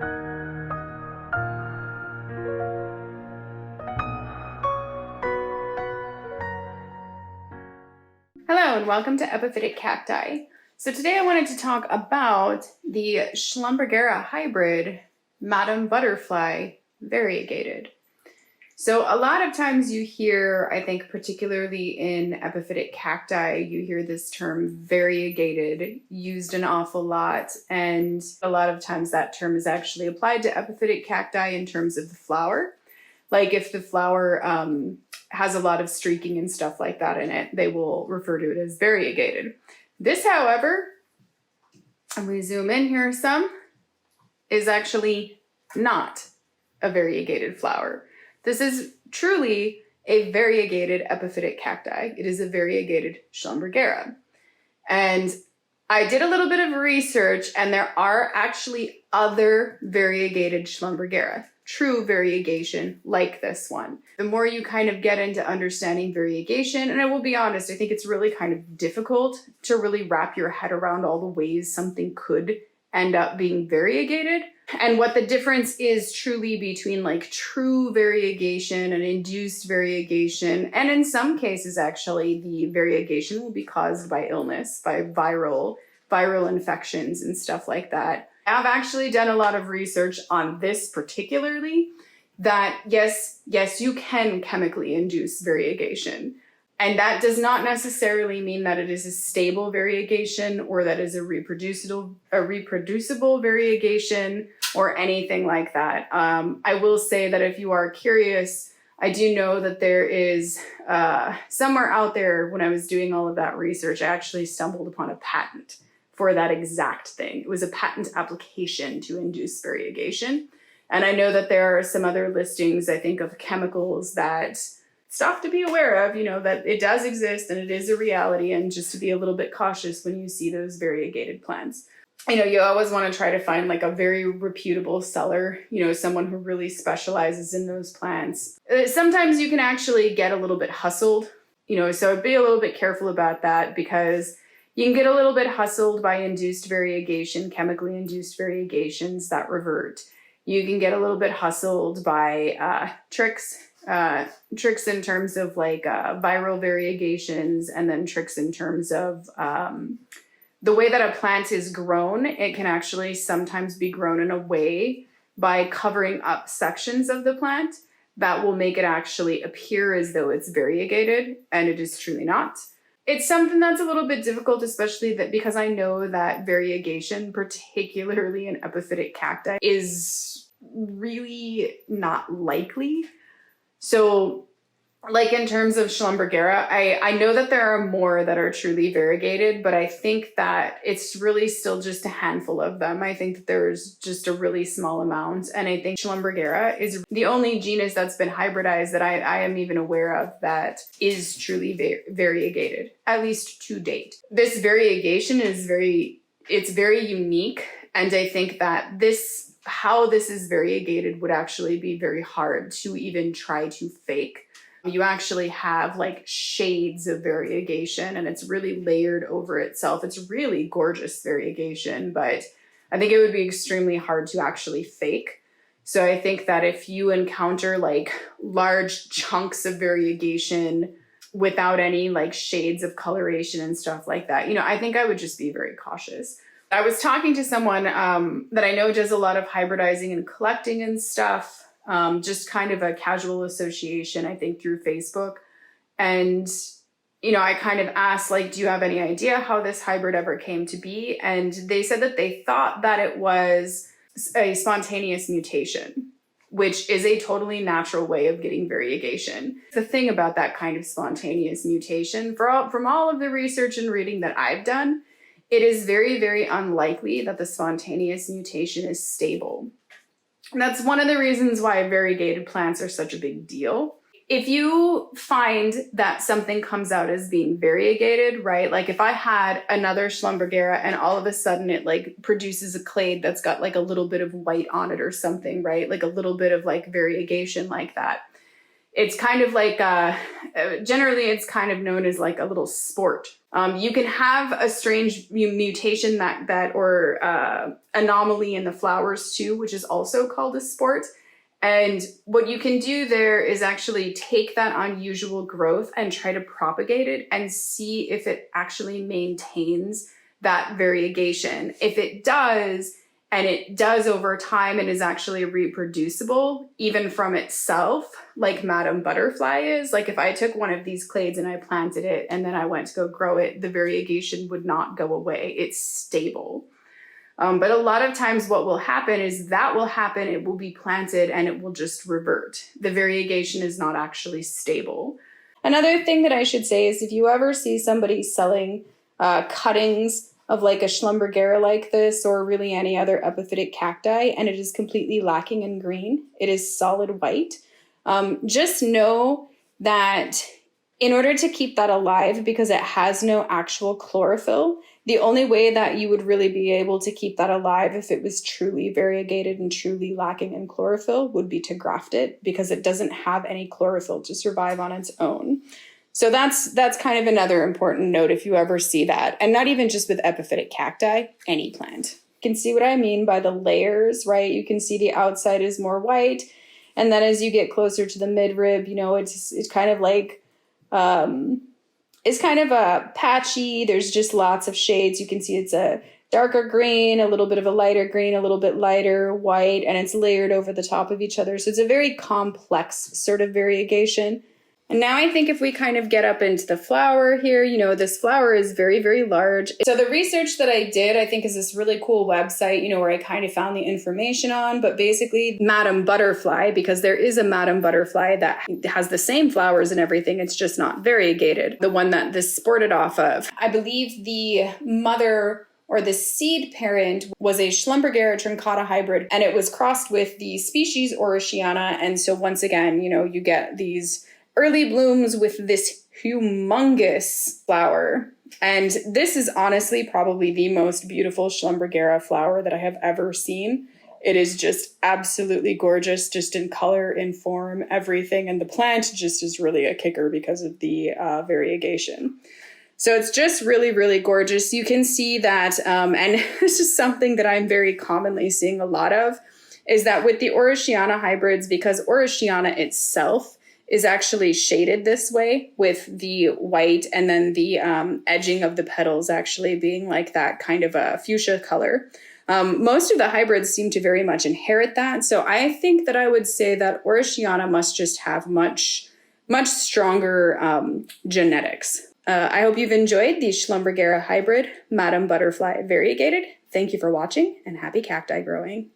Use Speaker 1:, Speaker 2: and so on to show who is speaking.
Speaker 1: Hello and welcome to Epiphytic Cacti. So today I wanted to talk about the Schlumbergera hybrid Madam Butterfly Variegated. So a lot of times you hear, I think particularly in epiphytic cacti, you hear this term variegated used an awful lot, and a lot of times that term is actually applied to epiphytic cacti in terms of the flower. Like if the flower has a lot of streaking and stuff like that in it, they will refer to it as variegated. This, however, and we zoom in here some, is actually not a variegated flower. This is truly a variegated epiphytic cacti. It is a variegated Schlumbergera. And I did a little bit of research, and there are actually other variegated Schlumbergera, true variegation like this one. The more you kind of get into understanding variegation, and I will be honest, I think it's really kind of difficult to really wrap your head around all the ways something could end up being variegated, and what the difference is truly between like true variegation and induced variegation. And in some cases, actually, the variegation will be caused by illness, by viral infections and stuff like that. I've actually done a lot of research on this particularly, that yes, you can chemically induce variegation. And that does not necessarily mean that it is a stable variegation or that is a reproducible variegation or anything like that. I will say that if you are curious, I do know that there is somewhere out there, when I was doing all of that research, I actually stumbled upon a patent for that exact thing. It was a patent application to induce variegation. And I know that there are some other listings, I think, of chemicals that stuff to be aware of, you know, that it does exist and it is a reality, and just to be a little bit cautious when you see those variegated plants. You know, you always want to try to find like a very reputable seller, you know, someone who really specializes in those plants. Sometimes you can actually get a little bit hustled, you know, so be a little bit careful about that, because you can get a little bit hustled by induced variegation, chemically induced variegations that revert. You can get a little bit hustled by tricks in terms of like viral variegations, and then tricks in terms of the way that a plant is grown. It can actually sometimes be grown in a way by covering up sections of the plant that will make it actually appear as though it's variegated, and it is truly not. It's something that's a little bit difficult, especially that because I know that variegation, particularly in epiphytic cacti, is really not likely. So like in terms of Schlumbergera, I know that there are more that are truly variegated, but I think that it's really still just a handful of them. I think that there's just a really small amount. And I think Schlumbergera is the only genus that's been hybridized that I am even aware of that is truly variegated, at least to date. This variegation is very unique. And I think that how this is variegated would actually be very hard to even try to fake. You actually have like shades of variegation, and it's really layered over itself. It's really gorgeous variegation, but I think it would be extremely hard to actually fake. So I think that if you encounter like large chunks of variegation without any like shades of coloration and stuff like that, you know, I think I would just be very cautious. I was talking to someone that I know does a lot of hybridizing and collecting and stuff. Just kind of a casual association, I think, through Facebook. And, you know, I kind of asked, like, do you have any idea how this hybrid ever came to be? And they said that they thought that it was a spontaneous mutation, which is a totally natural way of getting variegation. The thing about that kind of spontaneous mutation, from all of the research and reading that I've done, it is very, very unlikely that the spontaneous mutation is stable. And that's one of the reasons why variegated plants are such a big deal. If you find that something comes out as being variegated, right? Like if I had another Schlumbergera and all of a sudden it like produces a clade that's got like a little bit of white on it or something, right? Like a little bit of like variegation like that. It's kind of like, generally it's kind of known as like a little sport You can have a strange mutation or anomaly in the flowers too, which is also called a sport. And what you can do there is actually take that unusual growth and try to propagate it and see if it actually maintains that variegation. If it does, and it does over time and is actually reproducible, even from itself, like Madam Butterfly is. Like if I took one of these clades and I planted it and then I went to go grow it, the variegation would not go away. It's stable. But a lot of times what will happen is that will happen, it will be planted and it will just revert. The variegation is not actually stable. Another thing that I should say is if you ever see somebody selling cuttings of like a Schlumbergera like this or really any other epiphytic cacti and it is completely lacking in green, it is solid white, just know that in order to keep that alive, because it has no actual chlorophyll, the only way that you would really be able to keep that alive if it was truly variegated and truly lacking in chlorophyll would be to graft it, because it doesn't have any chlorophyll to survive on its own. So that's kind of another important note if you ever see that. And not even just with epiphytic cacti, any plant. You can see what I mean by the layers, right? You can see the outside is more white. And then as you get closer to the midrib, you know, it's kind of like, it's kind of a patchy. There's just lots of shades. You can see it's a darker green, a little bit of a lighter green, a little bit lighter white, and it's layered over the top of each other. So it's a very complex sort of variegation. And now I think if we kind of get up into the flower here, you know, this flower is very, very large. So the research that I did, I think is this really cool website, you know, where I kind of found the information on, but basically Madam Butterfly, because there is a Madam Butterfly that has the same flowers and everything, it's just not variegated. The one that this sported off of. I believe the mother or the seed parent was a Schlumbergera truncata hybrid, and it was crossed with the species Orosiana. And so once again, you know, you get these early blooms with this humongous flower. And this is honestly probably the most beautiful Schlumbergera flower that I have ever seen. It is just absolutely gorgeous, just in color, in form, everything. And the plant just is really a kicker because of the variegation. So it's just really, really gorgeous. You can see that, and this is something that I'm very commonly seeing a lot of, is that with the Orosiana hybrids, because Orosiana itself is actually shaded this way with the white and then the edging of the petals actually being like that kind of a fuchsia color. Most of the hybrids seem to very much inherit that. So I think that I would say that Orosiana must just have much, much stronger genetics. I hope you've enjoyed the Schlumbergera hybrid Madam Butterfly Variegated. Thank you for watching and happy cacti growing.